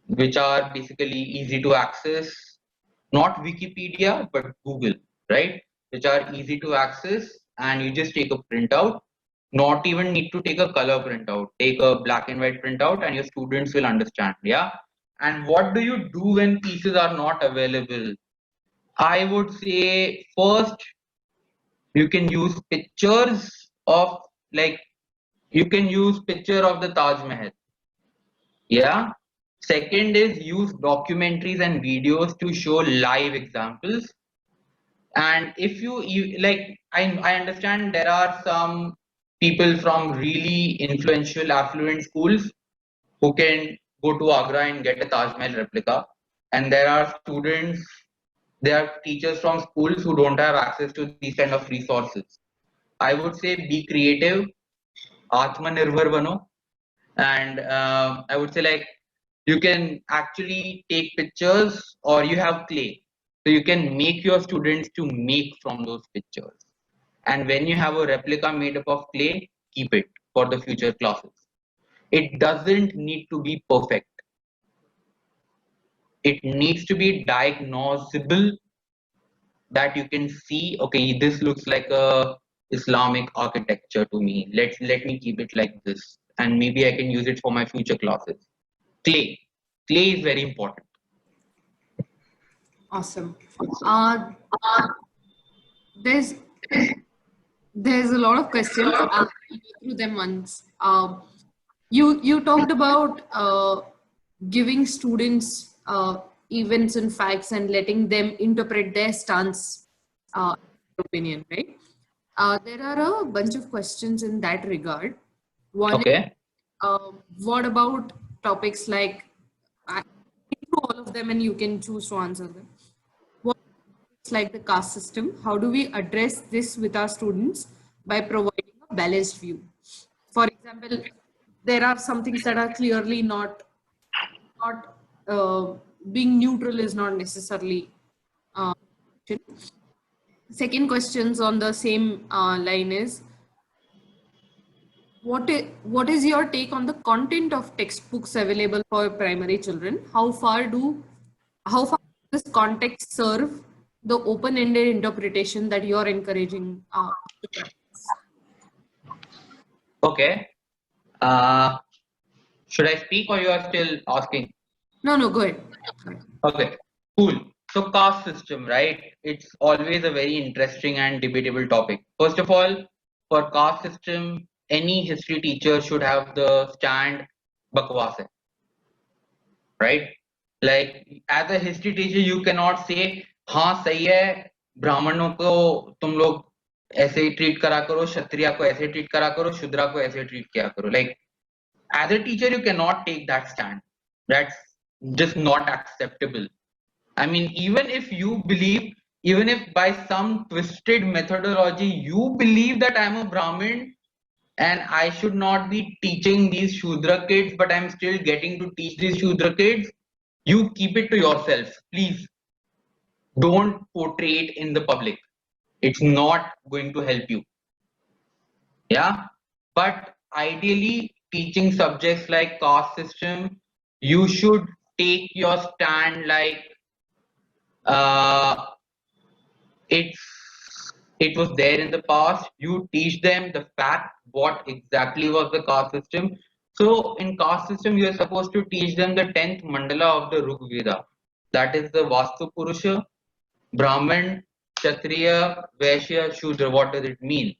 which are basically easy to access not Wikipedia, but Google, right? Which are easy to access, and you just take a printout. Not even need to take a color printout. Take a black and white printout, and your students will understand. Yeah. And what do you do when pieces are not available? I would say first you can use pictures of, like, you can use picture of the Taj Mahal. Yeah. Second is use documentaries and videos to show live examples. And if you like, I understand there are some people from really influential, affluent schools who can go to Agra and get a Taj Mahal replica. And there are students, there are teachers from schools who don't have access to these kind of resources. I would say be creative, Atmanirbhar bano, and I would say, like, you can actually take pictures, or you have clay, so you can make your students to make from those pictures. And when you have a replica made up of clay, keep it for the future classes. It doesn't need to be perfect. It needs to be diagnosable, that you can see, okay, this looks like a Islamic architecture to me. Let me keep it like this, and maybe I can use it for my future classes. Clay is very important. Awesome. There's a lot of questions. I'll go through them once. You talked about giving students events and facts and letting them interpret their stance, opinion, right? There are a bunch of questions in that regard. One Okay. is, what about topics like, I through all of them and you can choose to answer them. What is like the caste system? How do we address this with our students by providing a balanced view? For example, there are some things that are clearly not being neutral is not necessarily. Second questions on the same line is, what is your take on the content of textbooks available for primary children? How far does this context serve the open-ended interpretation that you're encouraging? Okay. Should I speak, or you are still asking? No, go ahead. Okay, cool. So caste system, right? It's always a very interesting and debatable topic. First of all, for caste system, any history teacher should have the stand bakwas hai, right? Like, as a history teacher, you cannot say, हाँ सही है, ब्राह्मणों को तुम लोग ऐसे ही treat करा करो, क्षत्रिय को ऐसे treat करा करो, शूद्रा को ऐसे treat किया करो. Like, as a teacher, you cannot take that stand. That's just not acceptable. I mean, even if you believe, even if by some twisted methodology you believe that I'm a Brahmin and I should not be teaching these Shudra kids, but I'm still getting to teach these Shudra kids, you keep it to yourself. Please don't portray it in the public. It's not going to help you. Yeah. But ideally, teaching subjects like caste system, you should take your stand like, it was there in the past. You teach them the fact, what exactly was the caste system. So in caste system, you are supposed to teach them the 10th mandala of the Rig Veda. That is the Vastu Purusha, Brahman, Kshatriya, Vaishya, Shudra. What does it mean?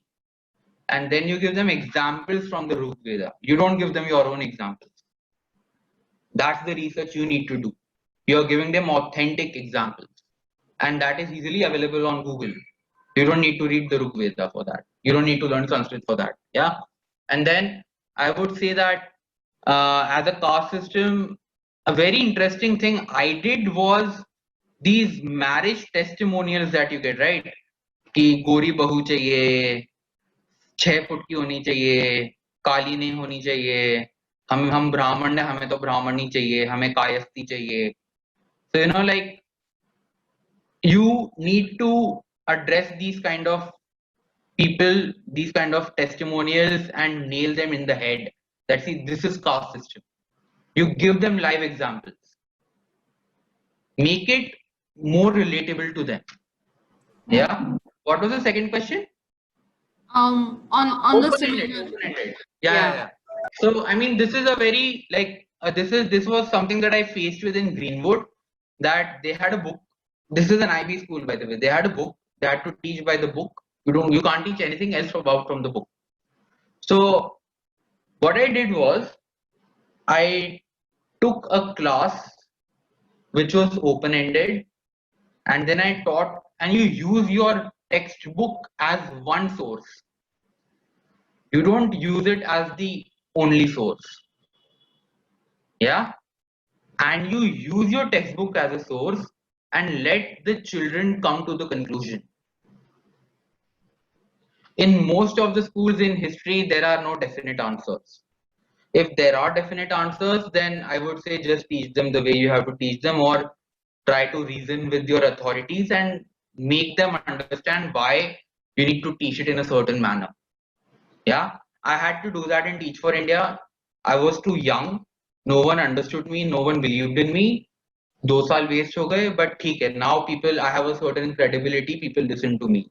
And then you give them examples from the Rig Veda. You don't give them your own examples. That's the research you need to do. You're giving them authentic examples. And that is easily available on Google. You don't need to read the Rig Veda for that. You don't need to learn Sanskrit for that. Yeah. And then I would say that as a caste system, a very interesting thing I did was these marriage testimonials that you get, right? कि गोरी बहू चाहिए, 6 foot की होनी चाहिए, काली नहीं होनी चाहिए, हम ब्राह्मण है, हमें तो ब्राह्मण ही चाहिए, हमें कायस्थी चाहिए. So, you know, like, you need to address these kind of people, these kind of testimonials, and nail them in the head that, see, this is caste system. You give them live examples. Make it more relatable to them. Yeah. What was the second question? On the Open-ended. similar. Open-ended. Yeah. So I mean, this is a very like this was something that I faced with in Greenwood, that they had a book. This is an IB school, by the way. They had a book. They had to teach by the book. You can't teach anything else from the book. So what I did was I took a class which was open-ended, and then I taught, and you use your textbook as one source. You don't use it as the only source. Yeah. And you use your textbook as a source and let the children come to the conclusion. In most of the schools in history, there are no definite answers. If there are definite answers, then I would say just teach them the way you have to teach them, or try to reason with your authorities and make them understand why you need to teach it in a certain manner. Yeah, I had to do that in Teach for India. I was too young. No one understood me. No one believed in me. 2 साल waste हो गए, but ठीक है. Now people, I have a certain credibility. People listen to me.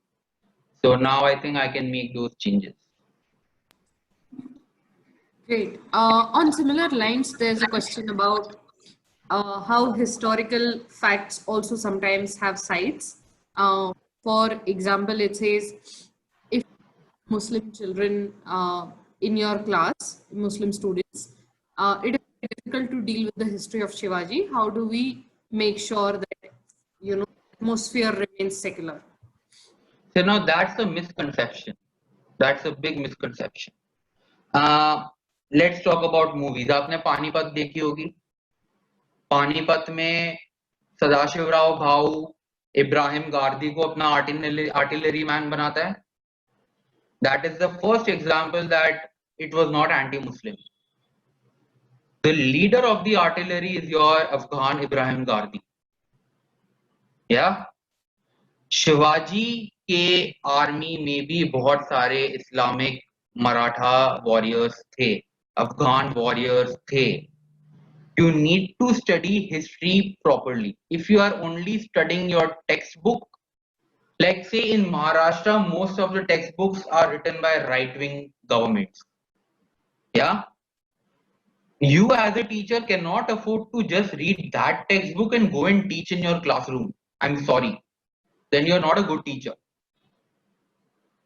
So now I think I can make those changes. Great. On similar lines, there's a question about how historical facts also sometimes have sides. For example, it says, if Muslim children in your class, Muslim students, it is difficult to deal with the history of Shivaji. How do we make sure that, atmosphere remains secular? So now that's a misconception. That's a big misconception. Let's talk about movies. आपने पानीपत देखी होगी. पानीपत में सदाशिवराव भाऊ इब्राहिम गार्दी को अपना artillery man बनाता है. That is the first example that it was not anti-Muslim. The leader of the artillery is your Afghan Ibrahim Gardi. Yeah. Shivaji के army में भी बहुत सारे इस्लामिक मराठा वॉरियर्स थे, अफगान वॉरियर्स थे. You need to study history properly. If you are only studying your textbook, like say in Maharashtra, most of the textbooks are written by right-wing governments. Yeah. You as a teacher cannot afford to just read that textbook and go and teach in your classroom. I'm sorry. Then you're not a good teacher.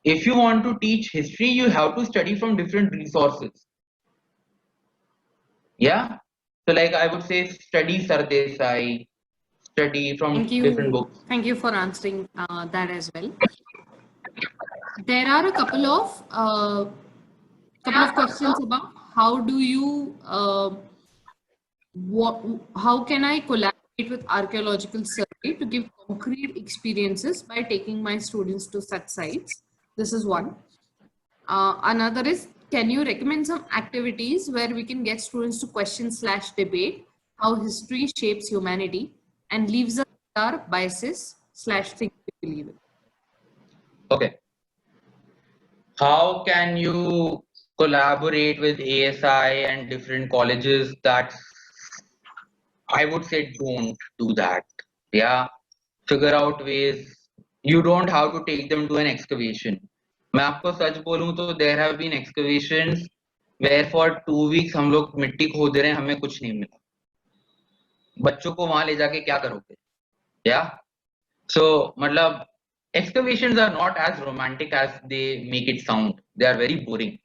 If you want to teach history, you have to study from different resources. Yeah. So like I would say study Sardesai, study from different books. Thank you for answering that as well. There are a couple of questions about how do you how can I collaborate with archaeological survey to give concrete experiences by taking my students to such sites. This is one. Another is, can you recommend some activities where we can get students to question/debate how history shapes humanity and leaves us with our biases/things we believe in? Okay. How can you collaborate with ASI and different colleges? That's, I would say, don't do that. Yeah. Figure out ways. You don't have to take them to an excavation. मैं आपको सच बोलूं तो there have been excavations where for 2 weeks हम लोग मिट्टी खोद रहे हैं, हमें कुछ नहीं मिला. बच्चों को वहां ले जाके क्या करोगे? Yeah. So मतलब excavations are not as romantic as they make it sound. They are very boring.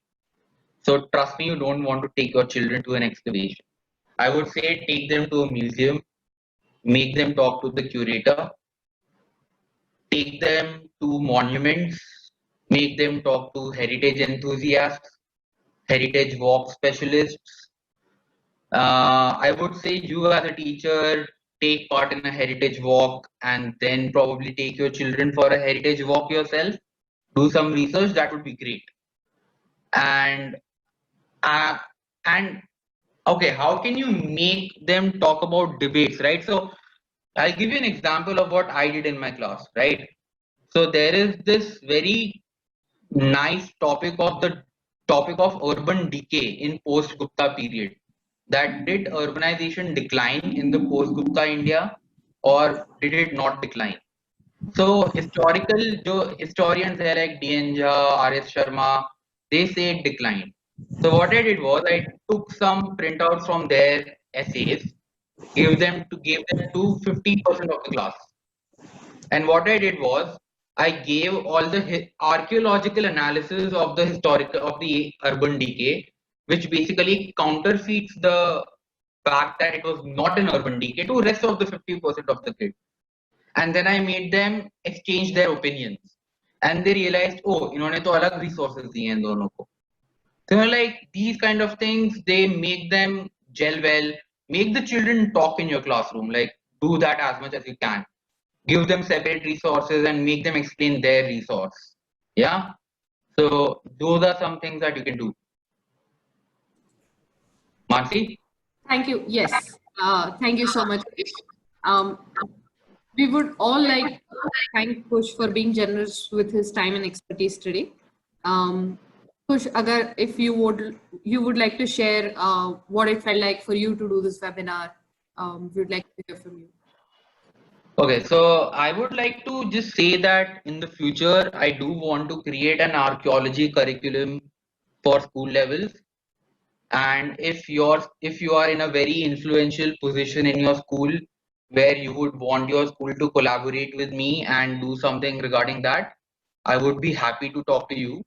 So trust me, you don't want to take your children to an excavation. I would say take them to a museum, make them talk to the curator, take them to monuments, make them talk to heritage enthusiasts, heritage walk specialists. I would say you as a teacher take part in a heritage walk and then probably take your children for a heritage walk yourself. Do some research, that would be great. And okay, how can you make them talk about debates, right? So I'll give you an example of what I did in my class, right? So there is this very nice topic of urban decay in post-Gupta period. That did urbanization decline in the post-Gupta India, or did it not decline? So historians there like D.N. Jha, R.S. Sharma, they say it declined. So what I did was I took some printouts from their essays, gave them to 50% of the class. And what I did was I gave all the archaeological analysis of the urban decay, which basically counterfeits the fact that it was not an urban decay to rest of the 50% of the kids. And then I made them exchange their opinions, and they realized, oh, इन्होंने तो अलग resources दिए हैं दोनों को. So like these kind of things, they make them gel well. Make the children talk in your classroom. Like do that as much as you can. Give them separate resources and make them explain their resource. Yeah. So those are some things that you can do. Mansi? Thank you. Yes. Thank you so much. We would all like to thank KUSH for being generous with his time and expertise today. KUSH, if you would like to share what it felt like for you to do this webinar, we would like to hear from you. Okay, so I would like to just say that in the future, I do want to create an archaeology curriculum for school levels. And if you are in a very influential position in your school where you would want your school to collaborate with me and do something regarding that, I would be happy to talk to you.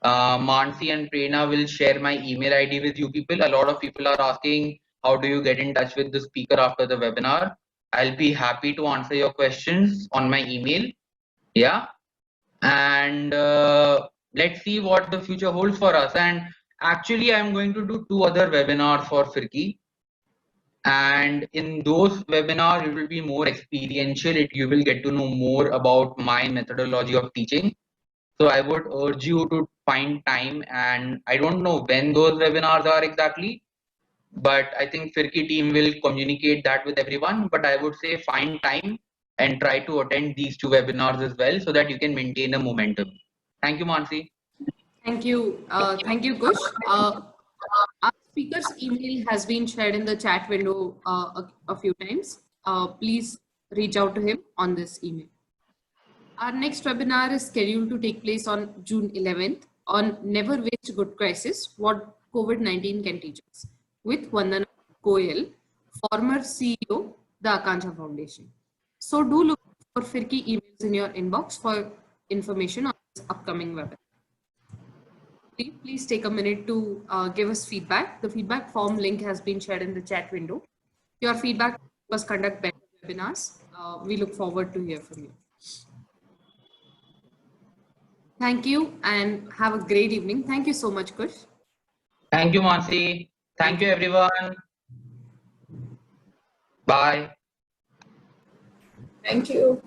Mansi and Prerna will share my email ID with you people. A lot of people are asking, how do you get in touch with the speaker after the webinar? I'll be happy to answer your questions on my email. Yeah. And let's see what the future holds for us. And actually, I'm going to do 2 other webinars for Firki. And in those webinars, it will be more experiential. You will get to know more about my methodology of teaching. So I would urge you to find time, and I don't know when those webinars are exactly, but I think Firki team will communicate that with everyone. But I would say find time and try to attend these 2 webinars as well so that you can maintain a momentum. Thank you, Mansi. Thank you. Thank you, KUSH. Our speaker's email has been shared in the chat window a few times. Please reach out to him on this email. Our next webinar is scheduled to take place on June 11th on Never Waste Good Crisis, What COVID-19 Can Teach Us, with Vandana Goyal, former CEO, the Akanksha Foundation. So do look for Firki emails in your inbox for information on this upcoming webinar. Please take a minute to give us feedback. The feedback form link has been shared in the chat window. Your feedback was conduct better webinars. We look forward to hear from you. Thank you and have a great evening. Thank you so much, KUSH. Thank you, Mansi. Thank you, everyone. Bye. Thank you.